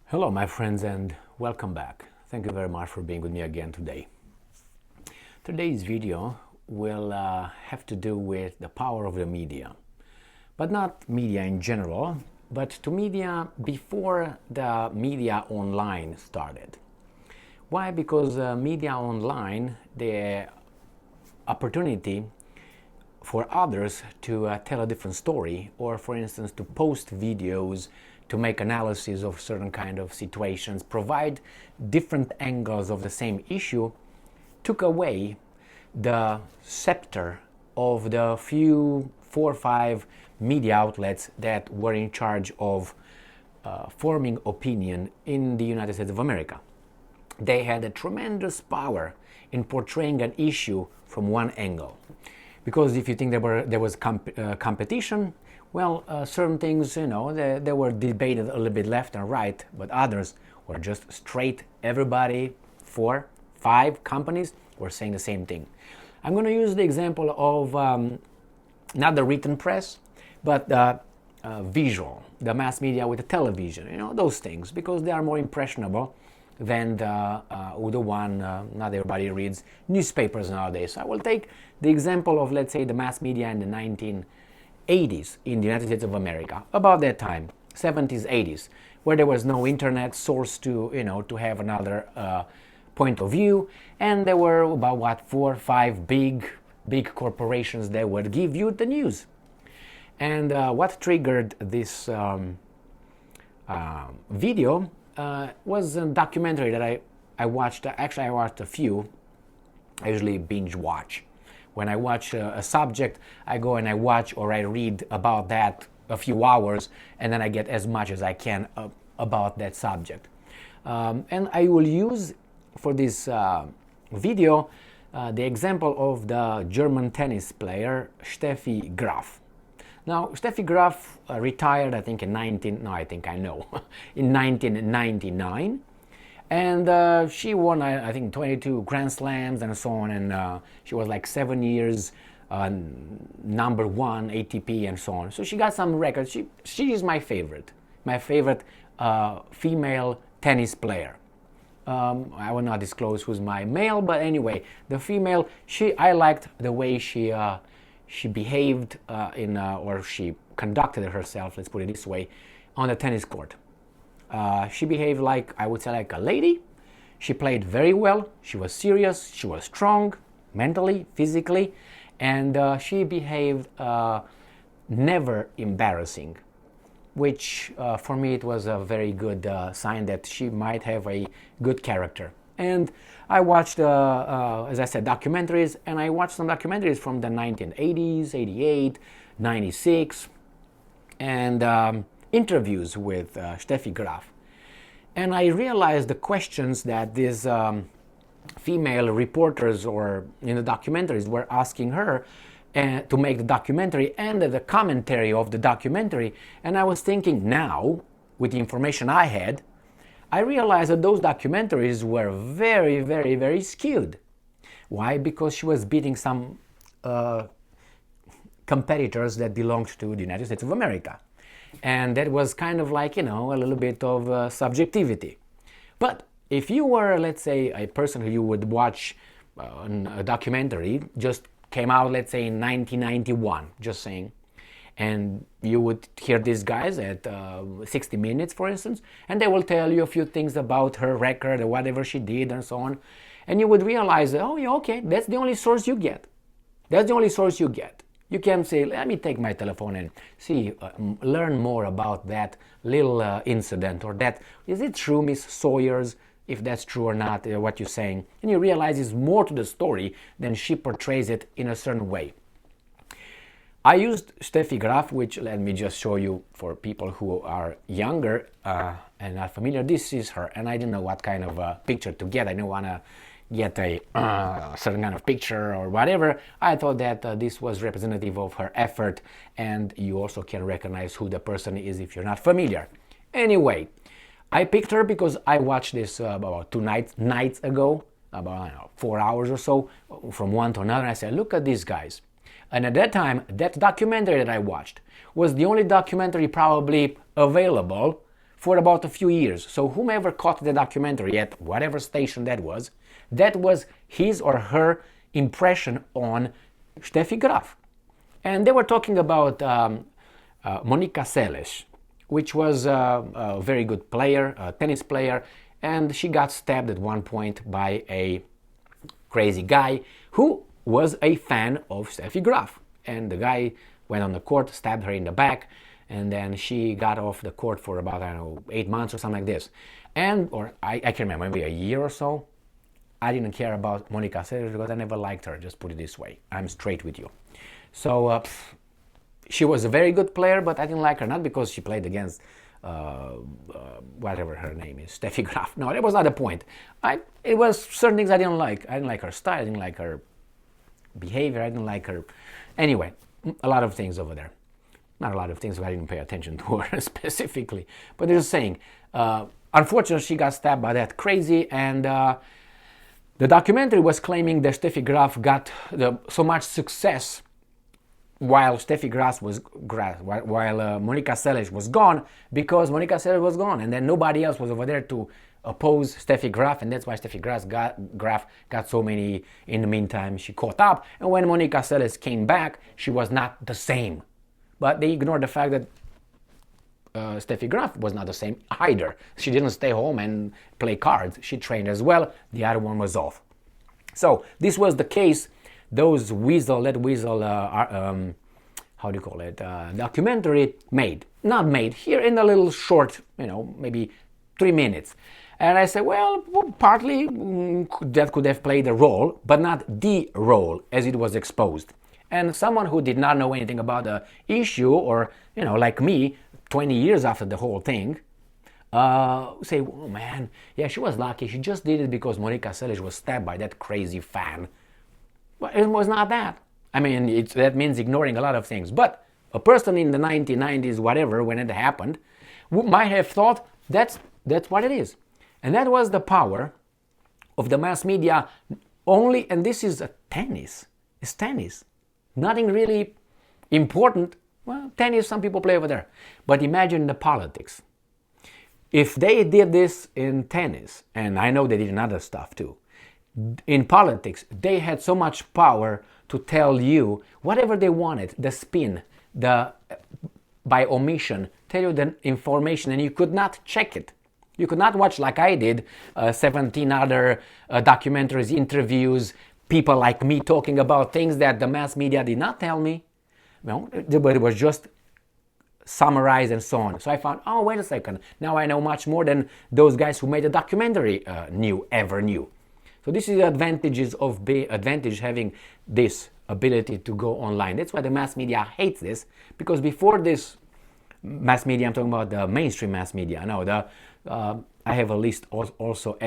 Hello, my friends, and welcome back. Thank you very much for being with me again today. Today's video will have to do with the power of the media, but not media in general, but to media before the media online started. Why? Because media online, the opportunity for others to tell a different story, or for instance to post videos, to make analysis of certain kind of situations, provide different angles of the same issue, took away the scepter of the few 4 or 5 media outlets that were in charge of forming opinion in the United States of America. They had a tremendous power in portraying an issue from one angle. Because if you think there was competition, well, certain things, they were debated a little bit left and right, but others were just straight. Everybody, 4, 5 companies were saying the same thing. I'm going to use the example of not the written press, but the visual, the mass media with the television, those things, because they are more impressionable than the one, not everybody reads newspapers nowadays. I will take the example of, let's say, the mass media in the 1980s in the United States of America, about that time, 70s, 80s, where there was no internet source to have another point of view, and there were about 4 or 5 big corporations that would give you the news. And what triggered this video was a documentary that I watched. Actually, I watched a few. I usually binge watch. When I watch a subject, I go and I watch or I read about that a few hours, and then I get as much as I can about that subject. And I will use for this video the example of the German tennis player Steffi Graf. Now, Steffi Graf retired, I think, in 1999. And she won, I think, 22 Grand Slams and so on. And she was like 7 years number 1 ATP and so on. So she got some records. She is my favorite female tennis player. I will not disclose who's my male, but anyway, the female, I liked the way she behaved or she conducted herself, let's put it this way, on the tennis court. She behaved like, I would say, like a lady. She played very well. She was serious. She was strong, mentally, physically, and she behaved never embarrassing, which for me it was a very good sign that she might have a good character. And I watched, as I said, documentaries, and I watched some documentaries from the 1980s, 88, 96, and interviews with Steffi Graf. And I realized the questions that these female reporters or in the documentaries were asking her to make the documentary and the commentary of the documentary. And I was thinking now, with the information I had, I realized that those documentaries were very, very, very skewed. Why? Because she was beating some competitors that belonged to the United States of America. And that was kind of like, a little bit of subjectivity. But if you were, let's say, a person who you would watch a documentary, just came out, let's say, in 1991, just saying, and you would hear these guys at 60 Minutes, for instance, and they will tell you a few things about her record or whatever she did and so on. And you would realize, oh, yeah, okay, that's the only source you get. That's the only source you get. You can say, let me take my telephone and see, learn more about that little incident or that. Is it true, Miss Sawyers, if that's true or not, what you're saying? And you realize it's more to the story than she portrays it in a certain way. I used Steffi Graf, which let me just show you for people who are younger and not familiar. This is her, and I didn't know what kind of picture to get. I didn't want to get a certain kind of picture or whatever. I thought that this was representative of her effort, and you also can recognize who the person is if you're not familiar. Anyway, I picked her because I watched this about 2 nights ago, about 4 hours or so, from one to another. I said, look at these guys. And at that time, that documentary that I watched was the only documentary probably available for about a few years. So whomever caught the documentary at whatever station that was his or her impression on Steffi Graf. And they were talking about Monica Seles, which was a very good player, a tennis player, and she got stabbed at one point by a crazy guy who was a fan of Steffi Graf. And the guy went on the court, stabbed her in the back, and then she got off the court for about, 8 months or something like this. Or I can't remember, maybe a year or so. I didn't care about Monica Seles because I never liked her, just put it this way. I'm straight with you. So she was a very good player, but I didn't like her, not because she played against whatever her name is, Steffi Graf. No, that was not the point. It was certain things I didn't like. I didn't like her style, I didn't like her behavior, I didn't like her. Anyway, a lot of things over there. Not a lot of things, I didn't pay attention to her specifically. But they're just saying, unfortunately, she got stabbed by that crazy, and the documentary was claiming that Steffi Graf got so much success while Monica Seles was gone, because Monica Seles was gone, and then nobody else was over there to oppose Steffi Graf, and that's why Steffi Graf got so many. In the meantime, she caught up, and when Monica Seles came back, she was not the same. But they ignored the fact that Steffi Graf was not the same either. She didn't stay home and play cards. She trained as well. The other one was off. So this was the case. Those documentary not made, here in a little short, maybe 3 minutes. And I said, well, partly that could have played a role, but not the role as it was exposed. And someone who did not know anything about the issue, or, like me, 20 years after the whole thing, say, oh man, yeah, she was lucky. She just did it because Monica Seles was stabbed by that crazy fan. But it was not that. I mean, that means ignoring a lot of things. But a person in the 1990s, whatever, when it happened, might have thought that's what it is. And that was the power of the mass media only, and this is tennis. It's tennis. Nothing really important. Well, tennis, some people play over there. But imagine the politics. If they did this in tennis, and I know they did in other stuff too, in politics, they had so much power to tell you whatever they wanted, the spin, by omission, tell you the information, and you could not check it. You could not watch, like I did, 17 other documentaries, interviews, people like me talking about things that the mass media did not tell me. But it was just summarized and so on. So I found, oh, wait a second, now I know much more than those guys who made a documentary ever knew. So this is the advantage having this ability to go online. That's why the mass media hates this, because before this mass media, I'm talking about the mainstream mass media. No, I have a list also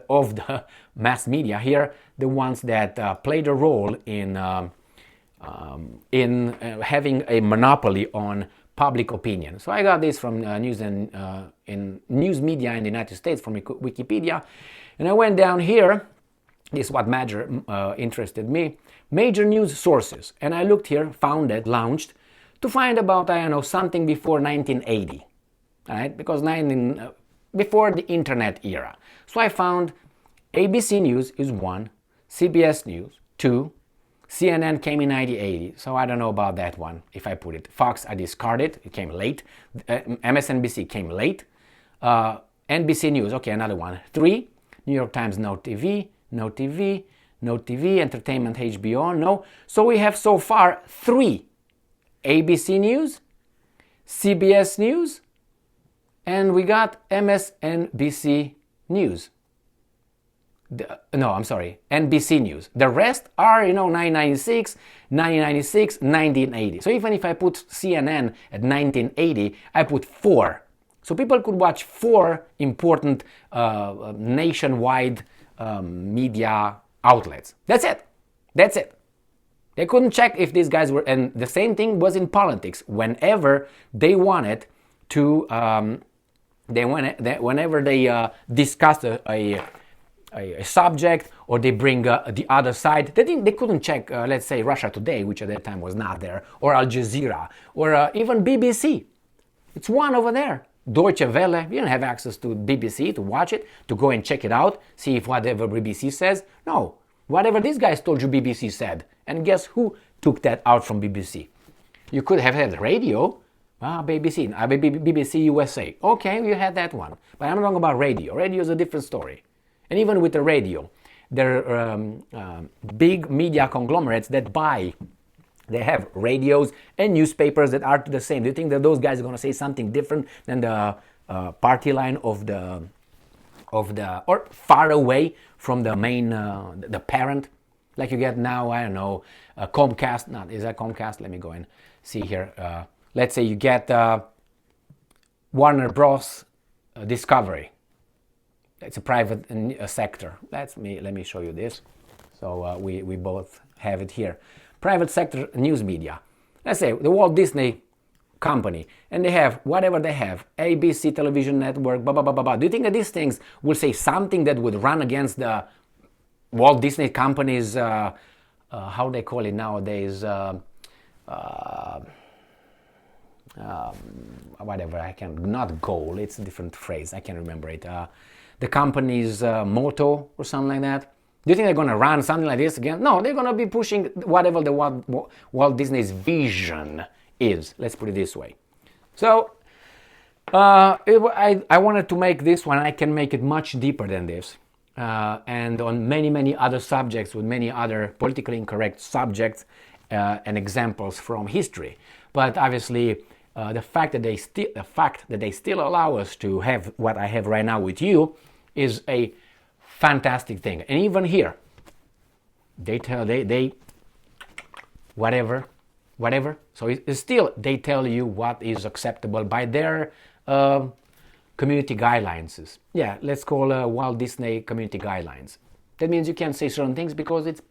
of the mass media here, the ones that played a role in having a monopoly on public opinion. So I got this from news media in the United States from Wikipedia, and I went down here. This is what interested me. Major news sources, and I looked here, launched, to find about something before 1980, right? Because before the internet era. So I found ABC News is 1, CBS News 2, CNN came in 1980, so I don't know about that one, if I put it. Fox, I discarded, it came late. MSNBC came late. NBC News, okay, another one. 3, New York Times, no TV, Entertainment, HBO, no. So we have so far 3, ABC News, CBS News, and we got MSNBC News. NBC News. The rest are, 1996, 1980. So even if I put CNN at 1980, I put 4. So people could watch 4 important nationwide media outlets. That's it. They couldn't check if these guys were, and the same thing was in politics. Whenever they wanted to, whenever they discussed a subject, or they bring the other side, they couldn't check, let's say, Russia Today, which at that time was not there, or Al Jazeera, or even BBC. It's one over there. Deutsche Welle, you don't have access to BBC to watch it, to go and check it out, see if whatever BBC says. No, whatever these guys told you BBC said. And guess who took that out from BBC? You could have had radio, BBC USA. Okay, you had that one. But I'm talking about radio. Radio is a different story. And even with the radio, there are big media conglomerates that they have radios and newspapers that are the same. Do you think that those guys are going to say something different than the party line of the or far away from the main the parent? Like you get now, I don't know, Comcast. Not is that Comcast? Let me go and see here. Let's say you get Warner Bros. Discovery. It's a private sector. Let me show you this. So we both have it here. Private sector news media. Let's say the Walt Disney Company, and they have whatever they have, ABC television network, blah, blah, blah, blah, blah. Do you think that these things will say something that would run against the Walt Disney Company's, how they call it nowadays, whatever, I can, not goal, it's a different phrase, I can't remember it. The company's motto or something like that. Do you think they're going to run something like this again? No, they're going to be pushing whatever the Walt Disney's vision is. Let's put it this way. So, I wanted to make this one. I can make it much deeper than this. And on many, many other subjects with many other politically incorrect subjects and examples from history. But obviously, the fact that they still allow us to have what I have right now with you is a fantastic thing. And even here, they whatever. So it's still, they tell you what is acceptable by their community guidelines. Yeah, let's call Walt Disney community guidelines. That means you can't say certain things because it's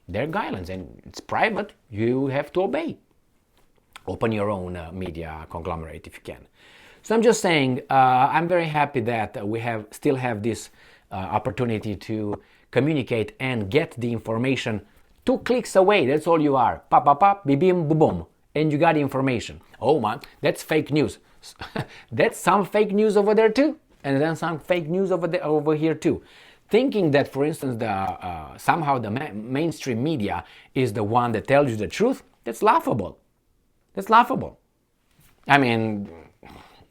their guidelines and it's private. You have to obey. Open your own media conglomerate if you can. So I'm just saying, I'm very happy that we still have this opportunity to communicate and get the information 2 clicks away. That's all you are. Pop, pop, pop, bim, bim, boom, boom. And you got the information. Oh man, that's fake news. That's some fake news over there too. And then some fake news over here too. Thinking that, for instance, somehow the mainstream media is the one that tells you the truth, that's laughable. That's laughable. I mean,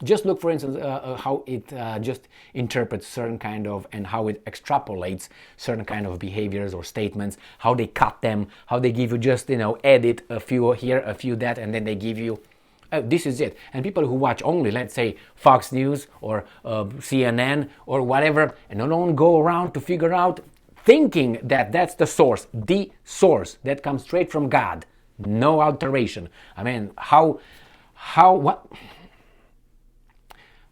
just look, for instance, how it just interprets certain kind of, and how it extrapolates certain kind of behaviors or statements, how they cut them, how they give you just, edit a few here, a few that, and then they give you, this is it. And people who watch only, let's say, Fox News or CNN or whatever, and don't go around to figure out, thinking that that's the source that comes straight from God. No alteration. I mean,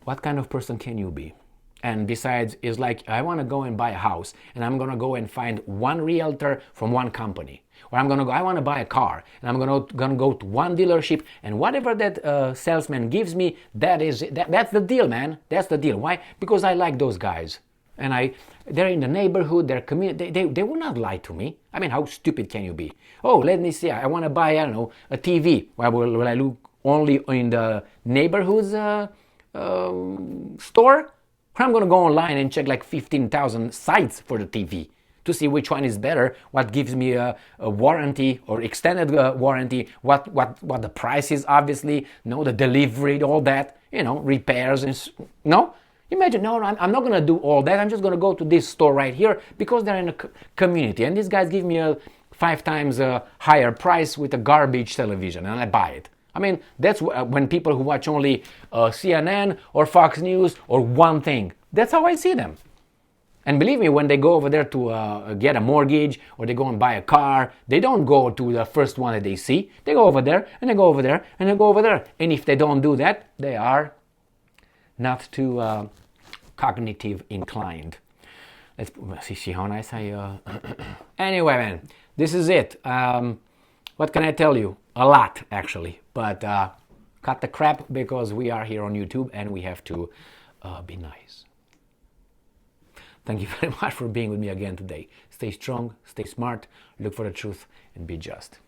what kind of person can you be? And besides, it's like, I want to go and buy a house, and I'm going to go and find one realtor from one company. Or I want to buy a car, and I'm going to go to one dealership, and whatever that salesman gives me, that's the deal, man. That's the deal. Why? Because I like those guys. And they're in the neighborhood, their community, they will not lie to me. I mean, how stupid can you be? Oh, let me see, I want to buy, a TV. Well, will I look only in the neighborhood's store? Or I'm going to go online and check like 15,000 sites for the TV to see which one is better, what gives me a warranty or extended warranty, what the price is, obviously, the delivery, all that, repairs, no? Imagine, no, I'm not going to do all that. I'm just going to go to this store right here because they're in a community. And these guys give me a 5 times higher price with a garbage television, and I buy it. I mean, that's when people who watch only CNN or Fox News or one thing, that's how I see them. And believe me, when they go over there to get a mortgage or they go and buy a car, they don't go to the first one that they see. They go over there, and they go over there, and they go over there. And if they don't do that, they are not too cognitive inclined. Let's see how nice I... Anyway, man, this is it. What can I tell you? A lot, actually. But cut the crap, because we are here on YouTube and we have to be nice. Thank you very much for being with me again today. Stay strong, stay smart, look for the truth, and be just.